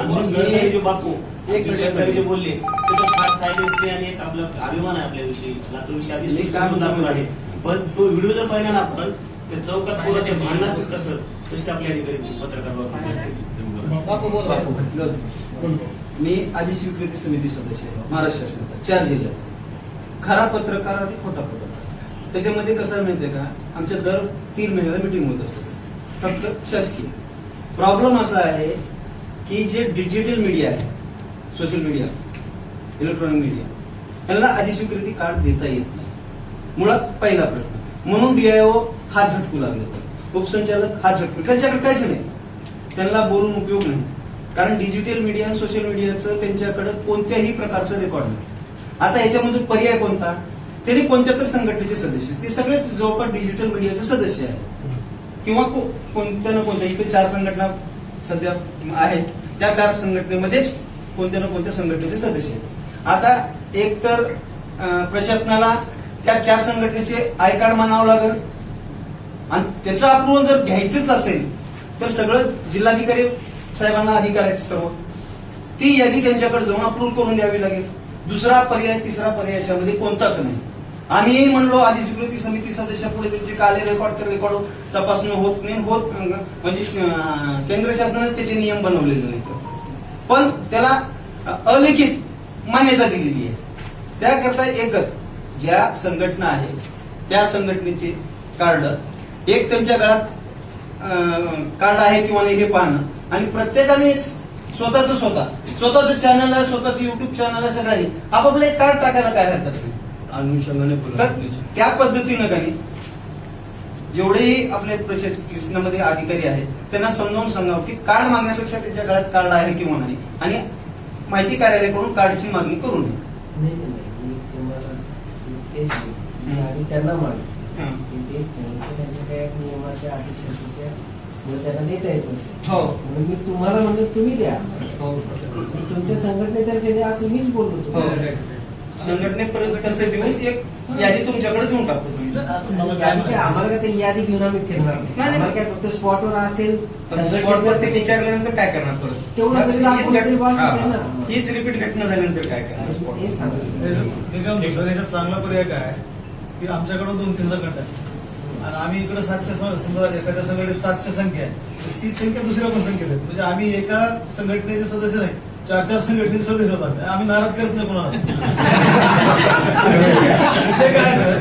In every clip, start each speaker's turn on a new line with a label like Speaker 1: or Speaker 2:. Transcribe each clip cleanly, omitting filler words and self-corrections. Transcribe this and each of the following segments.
Speaker 1: जे बापू सहकारी जे बोलले ते तर फार सायलेन्सली आणि एक आपला अभिमान आहे आपल्याविषयी, लातूरविषयी आधी दाखवून आहे. पण तो व्हिडिओ जर पाहिला ना आपण, त्या चौकात पोराचे भांडण कसं तसे आपले अधिकारी पत्रकार.
Speaker 2: मी आधी स्वीकृती समिती सदस्य आहे महाराष्ट्र शासनाचा 4 जिल्ह्याचा. खरा पत्रकार आणि खोटा पत्रकार त्याच्यामध्ये कसं माहितीये का, आमच्या दर 3 महिन्याला मिटिंग होत असते फक्त शासकीय. प्रॉब्लेम असा आहे की जे डिजिटल मीडिया आहे, सोशल मीडिया, इलेक्ट्रॉनिक मीडिया, त्यांना अधिस्वीकृती कार्ड देता येत नाही. मुळात पहिला प्रश्न. म्हणून DIO हात झटकू लागले, उपसंचालक हात झटकू, त्यांच्याकडे काहीच नाही, त्यांना बोलून उपयोग नाही. कारण डिजिटल मीडिया आणि सोशल मीडियाचं त्यांच्याकडे कोणत्याही प्रकारचं रेकॉर्ड नाही. आता याच्यामधून पर्याय कोणता, त्यांनी कोणत्या तर संघटनेचे सदस्य, ते सगळेच जवळपास डिजिटल मीडियाचे सदस्य आहेत किंवा कोणत्या ना कोणत्या, इथे 4 संघटना सध्या आहेत, त्या 4 संघटनेमध्येच कोणत्या ना कोणत्या संघटनेचे सदस्य आहेत. आता एक तर प्रशासनाला त्या 4 संघटनेचे आय कार्ड मानावं लागेल आणि त्याचं अप्रुव्हल जर घ्यायचंच असेल तर सगळं जिल्हाधिकारी साहेबांना अधिकार आहेत सर्व, ती यादी त्यांच्याकडे जाऊन अप्रुव्ह करून द्यावी लागेल. दुसरा पर्याय, तिसरा पर्याय याच्यामध्ये कोणताच नाही. आम्ही म्हणलो अधिस्वीकृती समिती सदस्यापुढे त्यांचे काले रेकॉर्ड तर रेकॉर्ड तपासणं होत नाही, होत म्हणजे केंद्र शासनाने त्याचे नियम बनवलेले नाहीत, पण त्याला अलिखित मान्यता दिलेली आहे. त्याकरता एकच, ज्या संघटना आहे त्या संघटनेचे कार्ड, एक त्यांच्या गळ्यात कार्ड आहे किंवा नाही हे पाहणं, आणि प्रत्येकाने स्वतःच चॅनल आहे, स्वतःच युट्यूब चॅनल आहे, सगळ्यांनी आपापलं एक कार्ड टाकायला काय हरकत नाही.
Speaker 3: अनुषंगाने
Speaker 2: त्या पद्धतीनं काही जेवढेही आपल्या प्रशासनामध्ये अधिकारी आहेत त्यांना समजावून सांगावं की कार्ड मागण्यापेक्षा त्यांच्या गळ्यात कार्ड आहे किंवा नाही, आणि माहिती कार्यालयाकडून कार्डची मागणी करू नये.
Speaker 4: त्यांना त्यांच्या काही नियमाच्या अटीशर्तीच्या त्यांना देता येत नसेल, म्हणून मी तुम्हाला म्हणतो तुम्ही द्या, तुमच्या संघटनेतर्फे द्या असं मीच बोललो.
Speaker 2: संघटनेतर्फे देऊन एक यादी तुमच्याकडे देऊन टाकतो.
Speaker 4: आम्हाला काय ते यादी घेऊन आम्ही फिरणार नाही, काय फक्त स्पॉटवर असेल,
Speaker 2: स्पॉटवर ते विचारल्यानंतर काय करणार परत, हीच रिपीट घटना झाल्यानंतर काय करणार.
Speaker 4: हे सांगा
Speaker 5: चांगला पर्याय काय की आमच्याकडून 2-3 संघटना आहे आणि आम्ही इकडे 700, समजा एखाद्या संघटनेत 700 संख्या आहे, तीच संख्या दुसऱ्या पण संख्येत आहे, म्हणजे आम्ही एका संघटनेचे सदस्य नाही 4-4 संघटनेचे सदस्य होतात. आम्ही नाराज करत नाही कोणाला. विषय काय सर,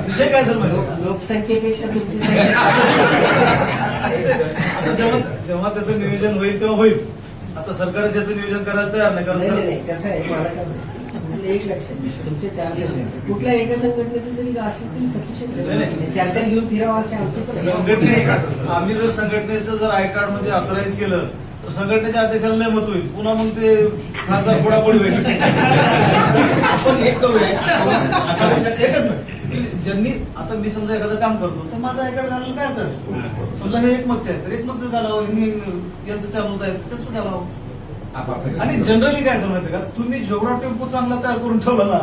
Speaker 5: विषय काय सर,
Speaker 4: लोकसंख्येपेक्षा तुमची
Speaker 5: जेव्हा त्याचं नियोजन होईल तेव्हा होईल. आता सरकारच याचं नियोजन करायला तयार नाही, कारण
Speaker 4: कसं आहे मला काय एक लक्षात, तुमच्या 4 संघटना कुठल्या एका संघटनेचं जरी असलं तरी सफिशियंट, 4 घेऊन फिरावं असे आमचे
Speaker 5: संघटने. आम्ही जर संघटनेचं जर आय कार्ड म्हणजे ऑथराईज केलं तर संघटनेच्या अध्यक्षाला नाही मत होईल, पुन्हा मग ते खासदार फोडाफोडी होईल. आपण एक करूया, एकच नाही, ज्यांनी आता मी समजा एखादं काम करतो तर माझं आय कार्ड घालायला काय करायचं, समजा हे एकमतचे आहे तर एकमतच घालावं, यांचं चालवत आहे त्यांचं घालावं. आणि जनरली काय समजते का, तुम्ही जेवढा टेम्पो चांगला तयार करून ठेवला ना,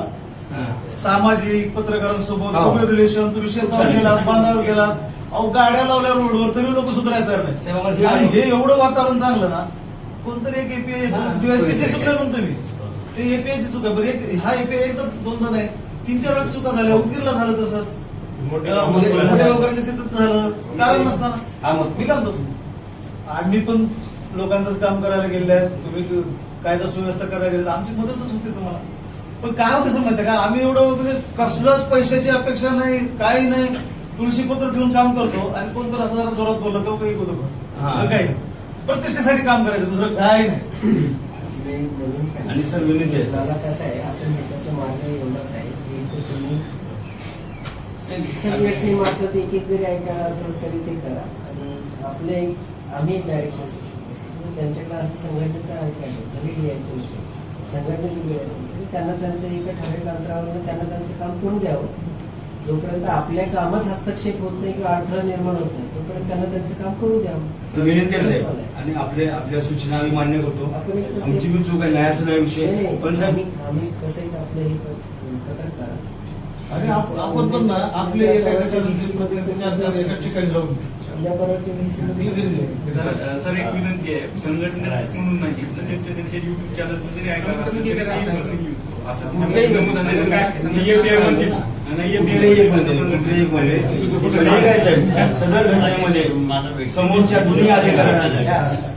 Speaker 5: सामाजिक पत्रकारांसोबत सगळे रिलेशन, तुम्ही शेतात गेलात, बांधावर गेलात, अहो गाड्या लावल्या रोडवर तरी लोक सुधारायला तयार नाही. आणि हे एवढं वातावरण चांगलं ना, कोणतरी एक एपीआय यूएसपीची चुकलं म्हणतो मी, ते एपीआयची चुका, बरं हा एपीआय एकदा 2दा नाही 3-4 वेळा चुका झाल्या, उतीरला झालं तसंच, मोठ्या गावकऱ्यांच्या तिथं झालं, कारण नसताना मी काय म्हणतो, आम्ही पण लोकांचंच काम करायला गेले, तुम्ही कायदा सुव्यवस्था करायला गेले, आमची मदतच होती तुम्हाला. पण काय होतं कसं माहितीये का, आम्ही एवढं म्हणजे कसलंच पैशाची अपेक्षा नाही, काही नाही, तुळशीपत्र ठेवून काम करतो, आणि कोणतं असं जरा जोरात बोललं का काही होतं, दुसरं काही नाही, प्रतिष्ठेसाठी काम करायचं, दुसरं काही नाही.
Speaker 3: आणि सर विनंती आहे,
Speaker 4: मला कसं आहे, आपण ह्याच्याचं मार्ग एवढंच आहे की तुम्ही संघटनेमार्फत एक जरी ऐकायला असेल तरी ते करा, आणि आपले आम्ही डायरेक्शन त्यांच्याकडे असं संघटनेचं ऐकायला द्यायचं नसेल, संघटनेचं वेळ असेल तरी त्यांना त्यांचं एका ठराविक अंतरावर त्यांना त्यांचं काम करू द्यावं. जोपर्यंत आपल्या कामात हस्तक्षेप होत नाही किंवा अडथळा निर्माण होत नाही तोपर्यंत त्यांना त्यांचं काम करू द्यावं.
Speaker 3: विनंती आहे आणि आपल्या सूचना आम्ही मान्य करतो, आमची बी चूक आहे, नाही असं नाही विषय, पण साहेब
Speaker 4: आम्ही कसं आपलं हे पत्रकार
Speaker 5: आणि आपण पण ना आपले एका चार एका ठिकाणी राहून
Speaker 4: उद्या परवाच्या VC मध्ये
Speaker 6: सर एक विनंती आहे संघटनेच म्हणून नाही तर त्यांच्या युट्यूब चॅनलचं जरी ऐकायला असेल तरी असं नमूद असेल तर काय EFI म्हणतील. आणि EFI म्हणतील.
Speaker 3: सदर घटनेमध्ये समोरच्या दोन्ही अधिकाऱ्यांना